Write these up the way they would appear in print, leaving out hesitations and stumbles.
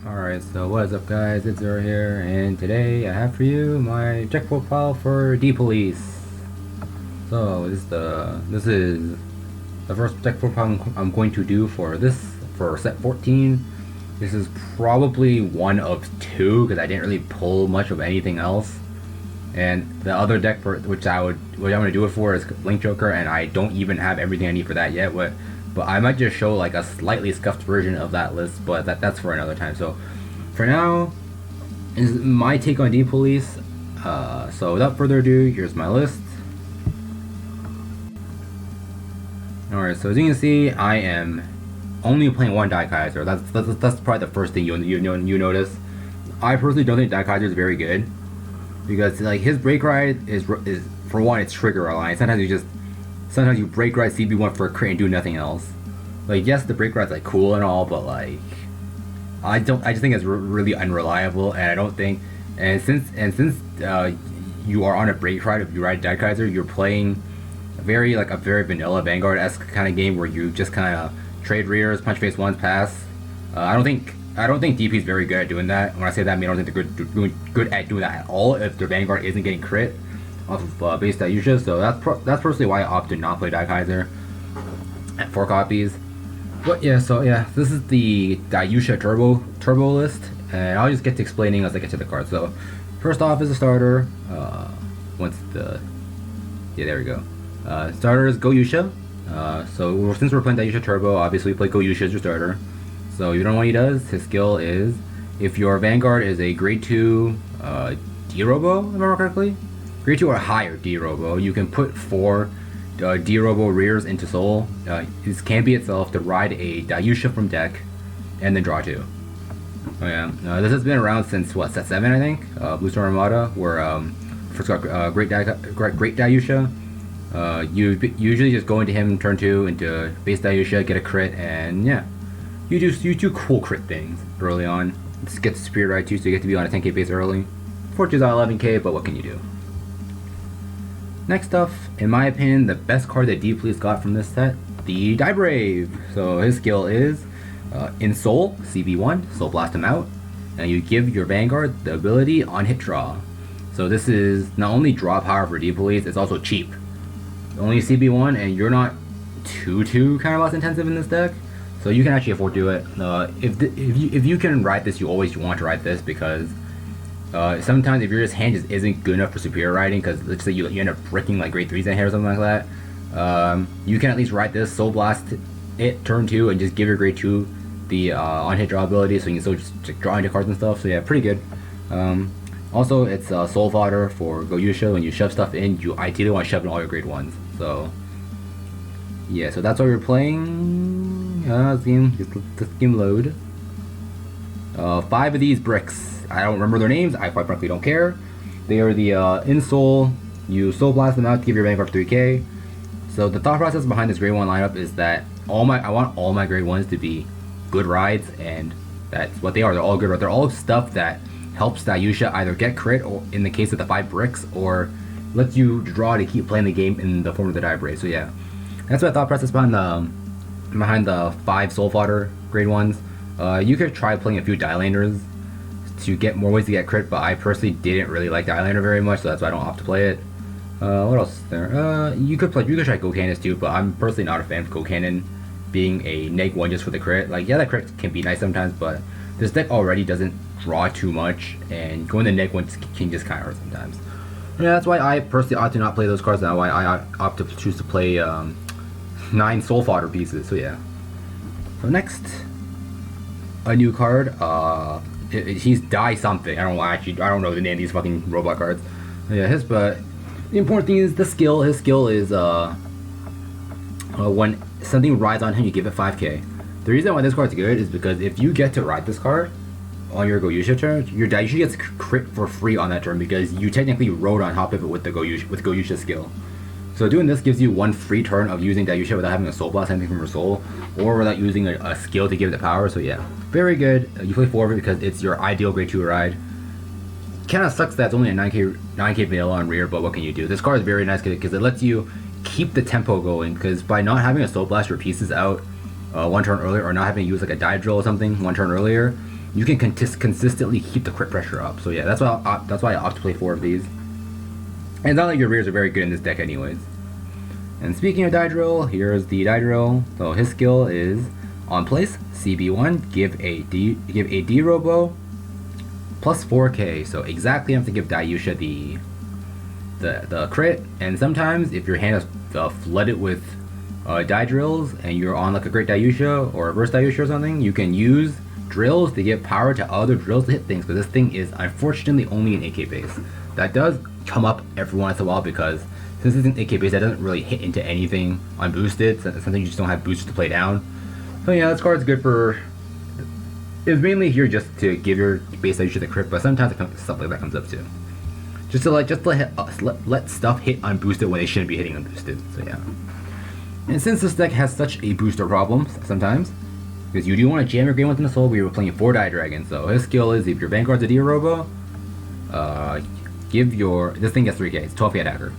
Alright, so what is up guys, it's Zero here, and today I have for you my deck profile for D-Police. So this is the first deck profile I'm going to do for set 14. This is probably one of two because I didn't really pull much of anything else. And the other deck which I'm gonna do it for is Link Joker, and I don't even have everything I need for that yet. But I might just show like a slightly scuffed version of that list, but that's for another time. So for now, is my take on D-Police. So without further ado, here's my list. Alright, so as you can see, I am only playing one Daiyusha. That's probably the first thing you notice. I personally don't think Daiyusha is very good because like his breakride is for one, it's trigger aligned. Sometimes you break ride CB1 for a crit and do nothing else. Like, yes, the break ride's like cool and all, but like, I just think it's really unreliable, and I don't think, and since you are on a break ride, if you ride Daiyusha, you're playing a very vanilla Vanguard-esque kind of game where you just kind of trade rears, punch face ones, pass. I don't think DP is very good at doing that. When I say that, I mean I don't think they're good at doing that at all if their Vanguard isn't getting crit off of base Daiyusha. So that's personally why I opted not to play Daiyusha at 4 copies. But yeah, so yeah, this is the Daiyusha turbo list, and I'll just get to explaining as I get to the cards. So first off is a starter. There we go. Starter is Daiyusha. So since we're playing Daiyusha Turbo, obviously we play Daiyusha as your starter. So you know what he does? His skill is, if your Vanguard is a grade 2 D-Robo, if I remember correctly, grade 2 or higher D-Robo, you can put 4 D-Robo rears into Soul. This can be itself to ride a Daiyusha from deck, and then draw 2. Oh yeah, this has been around since what, set 7 I think? Blue Storm Armada, where first got Great Daiyusha. You usually just go into him turn 2 into base Daiyusha, get a crit, and yeah, you do cool crit things early on. Just get the Spirit Ride too, so you get to be on a 10k base early. Fortune's on 11k, but what can you do? Next up, in my opinion, the best card that D-Police got from this set, the Die Brave. So his skill is, in Soul, CB1, Soul Blast him out, and you give your Vanguard the ability on hit draw. So this is not only draw power for D-Police, it's also cheap. Only CB1, and you're not too kind of less intensive in this deck, so you can actually afford to do it. If you can ride this, you always want to ride this, because sometimes if your hand just isn't good enough for superior riding, because let's say you end up bricking like grade 3s in here or something like that, you can at least ride this, Soul Blast it turn 2, and just give your grade 2 the on hit draw ability, so you can still just draw into cards and stuff. So yeah, pretty good. Also, it's Soul Fodder for Daiyusha. When you shove stuff in, you ideally want to shove in all your grade 1s. So yeah, so that's why we're playing. This game load. 5 of these bricks. I don't remember their names. I quite frankly don't care. They are the in Soul. You Soul Blast them out to give your Vanguard 3k. So the thought process behind this grade 1 lineup is that I want all my grade 1s to be good rides, and that's what they are. They're all good rides. They're all stuff that helps Daiyusha either get crit, or in the case of the 5 bricks, or lets you draw to keep playing the game in the form of the Die Brave. So yeah, that's my thought process behind the 5 Soul Fodder grade 1s. You could try playing a few Dielanders to get more ways to get crit, but I personally didn't really like Diellander very much, so that's why I don't opt to play it. What else is there? You could try Go Cannons too, but I'm personally not a fan of Go Cannon being a neg-1 just for the crit. Like, yeah, that crit can be nice sometimes, but this deck already doesn't draw too much, and going the neg-1 can just kind of hurt sometimes. Yeah, that's why I personally opt to not play those cards. Now why I opt to choose to play 9 Soul Fodder pieces. So yeah. So next, a new card. He's Die something. I don't know the name of these fucking robot cards. Yeah, but the important thing is the skill. His skill is when something rides on him, you give it 5k. The reason why this card's good is because if you get to ride this card on your Daiyusha turn, your Daiyusha gets crit for free on that turn, because you technically rode on top of it with the Daiyusha skill. So doing this gives you 1 free turn of using Daiyusha without having a Soul Blast anything from your soul, or without using a skill to give it the power. So yeah, very good. You play 4 of it because it's your ideal grade 2 ride. Kinda sucks that it's only a 9k vanilla on rear, but what can you do? This card is very nice because it lets you keep the tempo going, because by not having a Soul Blast your pieces out 1 turn earlier, or not having to use like a Die Drill or something 1 turn earlier, you can consistently keep the crit pressure up. So yeah, that's why I opt to play 4 of these. And it's not like your rears are very good in this deck anyways. And speaking of die drill, here's the die drill. So his skill is on place, CB1, give a D robo plus 4k. So exactly enough to give Daiyusha the crit. And sometimes if your hand is flooded with die drills and you're on like a great Daiyusha or reverse Daiyusha or something, you can use drills to give power to other drills to hit things, because this thing is unfortunately only an AK base. That does come up every once in a while, because since it's an AK base, that doesn't really hit into anything unboosted. So it's something you just don't have boosters to play down. So yeah, this card's good for... It's mainly here just to give your base Daiyusha the crit, but sometimes stuff like that comes up too. Just to let stuff hit unboosted when they shouldn't be hitting unboosted. So yeah. And since this deck has such a booster problem sometimes, because you do want to jam your game within the soul, we were playing 4 Die Dragons. So his skill is, if your Vanguard's a D robo, give your... This thing gets 3k, it's 12k attacker.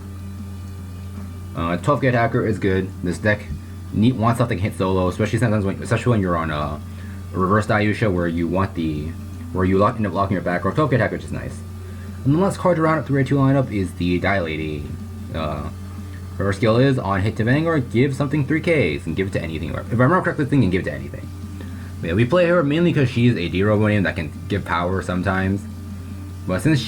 12k attacker is good. This deck wants stuff that can hit solo, especially when you're on a reverse Daiyusha where you end up locking your back, or 12k attacker, which is nice. And the last card to round up the Rare 2 lineup is the Die Lady. Her skill is, on hit to Vanguard, give something 3Ks and give it to anything. If I remember correctly, this thing can give it to anything. But yeah, we play her mainly because she's a D-Robo name that can give power sometimes. But since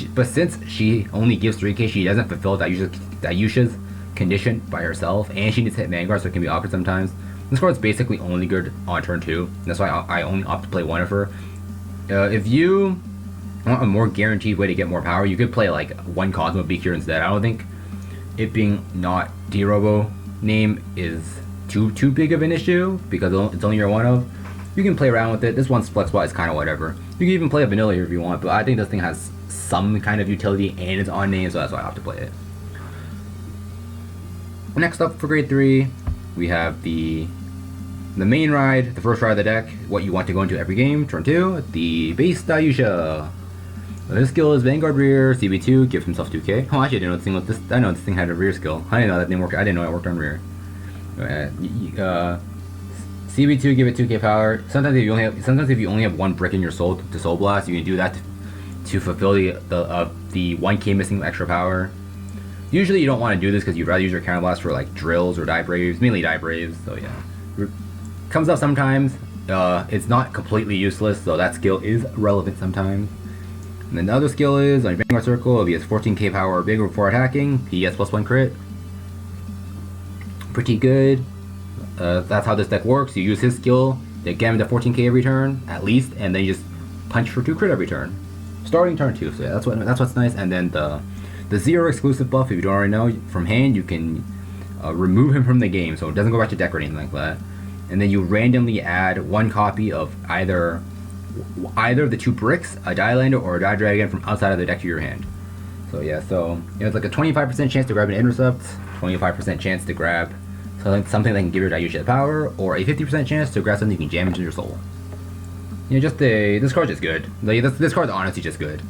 she only gives 3K, she doesn't fulfill Daiyusha's condition by herself, and she needs to hit Vanguard, so it can be awkward sometimes. This card's basically only good on turn 2. That's why I only opt to play 1 of her. If you want a more guaranteed way to get more power, you could play like 1 Cosmo Beak here instead. I don't think it being not D-Robo name is too big of an issue, because it's only your 1 of. You can play around with it. This one's flex spot is kind of whatever. You can even play a vanilla here if you want, but I think this thing has some kind of utility and it's on name, so that's why I have to play it. Next up for grade 3, we have the main ride, the first ride of the deck, what you want to go into every game. Turn 2, the base Daiyusha. His skill is Vanguard rear, CB2, give himself 2k. Oh, actually, I didn't know this thing was this. I know this thing had a rear skill. I didn't know that didn't work. I didn't know it worked on rear. CB2, give it 2k power. Sometimes if you only have 1 brick in your soul to soul blast, you can do that to fulfill the 1k missing extra power. Usually you don't want to do this because you'd rather use your counter blast for like drills or die braves, mainly die braves. So yeah, comes up sometimes. It's not completely useless, so that skill is relevant sometimes. And then the other skill is, on your Vanguard circle, if he has 14k power or bigger before attacking, he gets +1 crit. Pretty good. That's how this deck works. You use his skill to get him to 14k every turn, at least, and then you just punch for 2 crit every turn. Starting turn 2, so yeah, that's what's nice. And then the 0 exclusive buff, if you don't already know, from hand, you can remove him from the game, so it doesn't go back to deck or anything like that. And then you randomly add 1 copy of either of the 2 bricks, a Die Lander or a Die Dragon, from outside of the deck to your hand. So yeah, it's like a 25% chance to grab an Intercept, 25% chance to grab something that can give your Daiyusha power, or a 50% chance to grab something you can jam into your soul. You know, this card's just good. Like, this card's honestly just good.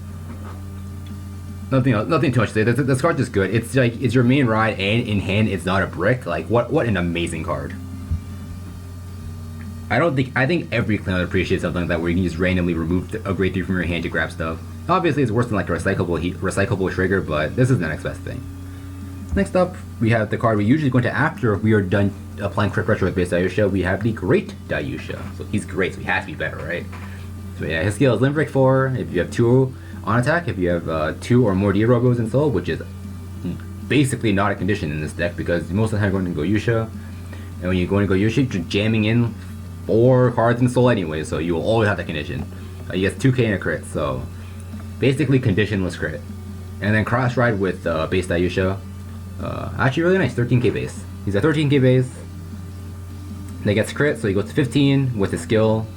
Nothing too much to say. This card's just good. It's like, it's your main ride, and in hand it's not a brick. Like, what an amazing card. I think every clan would appreciate something like that, where you can just randomly remove a grade 3 from your hand to grab stuff. Obviously, it's worse than like a recyclable trigger, but this is the next best thing. Next up, we have the card we usually go into after we are done applying crit pressure with base Daiyusha. We have the Great Daiyusha. So he's great, so he has to be better, right? So yeah, his skill is Limb Break 4. If you have 2 on attack, if you have 2 or more D-Robos in soul, which is basically not a condition in this deck, because most of the time you're going to Daiyusha, and when you're going to Daiyusha, you're jamming in 4 cards in soul anyway, so you will always have that condition. He gets 2k and a crit, so basically conditionless crit. And then cross ride with base Daiyusha. Actually really nice, 13k base. He's a 13k base. That gets crit, so he goes to 15 with his skill.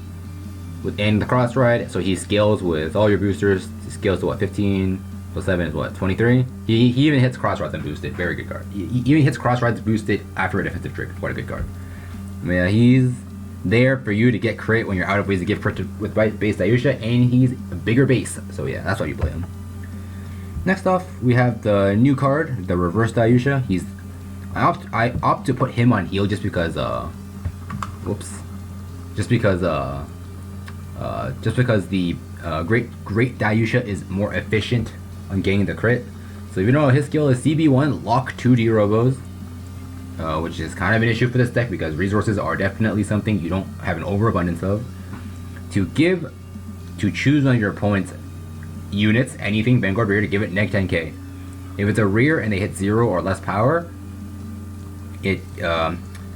And the cross ride, so he scales with all your boosters. He scales to what, 15 plus 7 is what, 23? He even hits cross rides unboosted. Very good card. He even hits cross rides boosted after a defensive trick. What a good card. Yeah, he's there for you to get crit when you're out of ways to give crit with base Daiyusha, and he's a bigger base. So yeah, that's why you play him. Next off, we have the new card, the reverse Daiyusha. I opt to put him on heal just because just because the great Daiyusha is more efficient on getting the crit. So even though his skill is CB1 lock 2 D-Robos, which is kind of an issue for this deck because resources are definitely something you don't have an overabundance of. To choose one of your opponent's units, anything Vanguard rear, to give it neg 10k. If it's a rear and they hit 0 or less power, it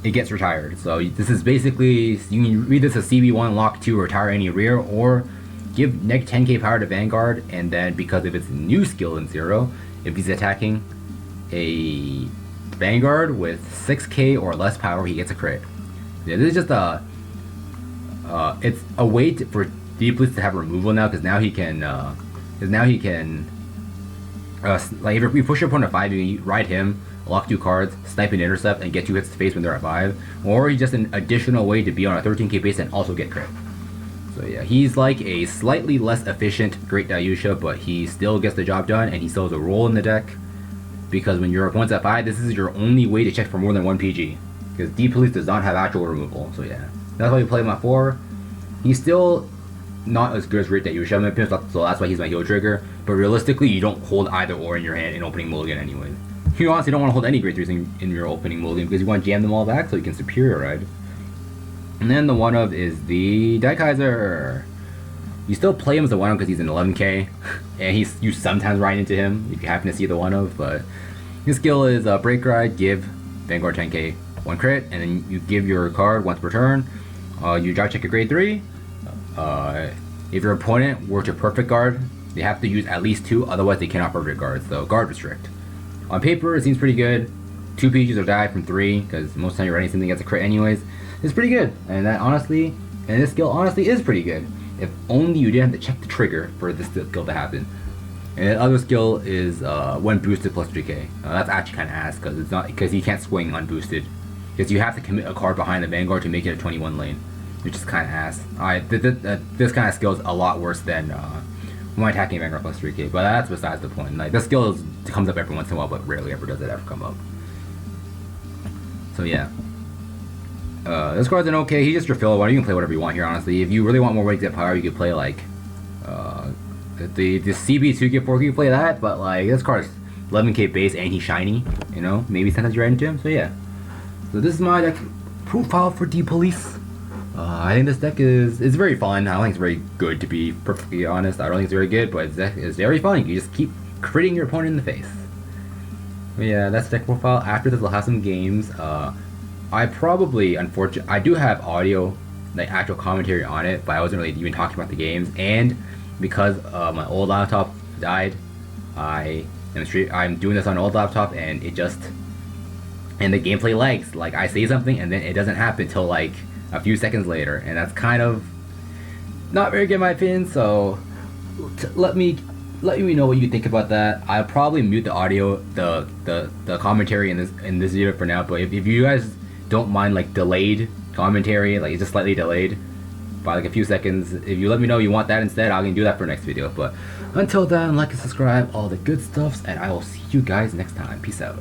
gets retired. So this is basically, you can read this as CB1 lock 2 retire any rear, or give neg 10k power to Vanguard, and then because of its new skill in 0, if he's attacking a Vanguard with 6k or less power, he gets a crit. Yeah, this is just it's a way for Deeplease to have removal now, because now he can like if you push your opponent at 5, you can ride him, lock 2 cards, snipe and intercept, and get 2 hits to face when they're at 5. Or he's just an additional way to be on a 13k base and also get crit. So yeah, he's like a slightly less efficient Great Daiyusha, but he still gets the job done, and he still has a role in the deck. Because when your opponent's at 5, this is your only way to check for more than 1 PG. Because Deeplease does not have actual removal, so yeah. That's why we play him at 4. He's still not as good as Great Daiyusha in my opinion, so that's why he's my heal trigger. But realistically, you don't hold either or in your hand in opening mulligan anyways. You honestly don't want to hold any Great 3s in your opening mulligan, because you want to jam them all back so you can superior ride. And then the one of is the Daikaiser. You still play him as the one of because he's an 11k, and you sometimes ride into him if you happen to see the one of. But his skill is breakride, give Vanguard 10k 1 crit, and then you give your card once per turn. You drive check a grade 3. If your opponent were to perfect guard, they have to use at least 2, otherwise they cannot perfect guard. So guard restrict. On paper, it seems pretty good. 2 PGs or die from 3, because most of the time you're writing something that's a crit anyways. It's pretty good, and this skill honestly is pretty good. If only you didn't have to check the trigger for this skill to happen. And the other skill is when boosted plus 3k. That's actually kind of ass, because you can't swing unboosted. Because you have to commit a card behind the Vanguard to make it a 21 lane, which is kind of ass. This kind of skill is a lot worse than when attacking Vanguard plus 3k, but that's besides the point. Like, this skill comes up every once in a while, but rarely ever does it ever come up. So yeah. This card's an okay, he's just your filler one. You can play whatever you want here, honestly. If you really want more ways to get power, you could play like the CB2 get 4, you can play that, but like this card is 11k base and he's shiny, you know? Maybe sometimes you ride into him, so yeah. So this is my deck profile for Deeplease. I think this deck is very fun. I don't think it's very good, to be perfectly honest. I don't think it's very good, but it's very fun. You just keep critting your opponent in the face. But yeah, that's the deck profile. After this, we'll have some games. I do have audio, like actual commentary on it, but I wasn't really even talking about the games. And because my old laptop died, I'm doing this on an old laptop, and the gameplay lags. Like, I say something and then it doesn't happen until like a few seconds later, and that's kind of not very good in my opinion. So let me know what you think about that. I'll probably mute the audio, the commentary in this video for now. But if you guys don't mind like delayed commentary, like it's just slightly delayed by like a few seconds, if you let me know you want that instead, I can do that for next video. But until then, like and subscribe, all the good stuffs, and I will see you guys next time. Peace out.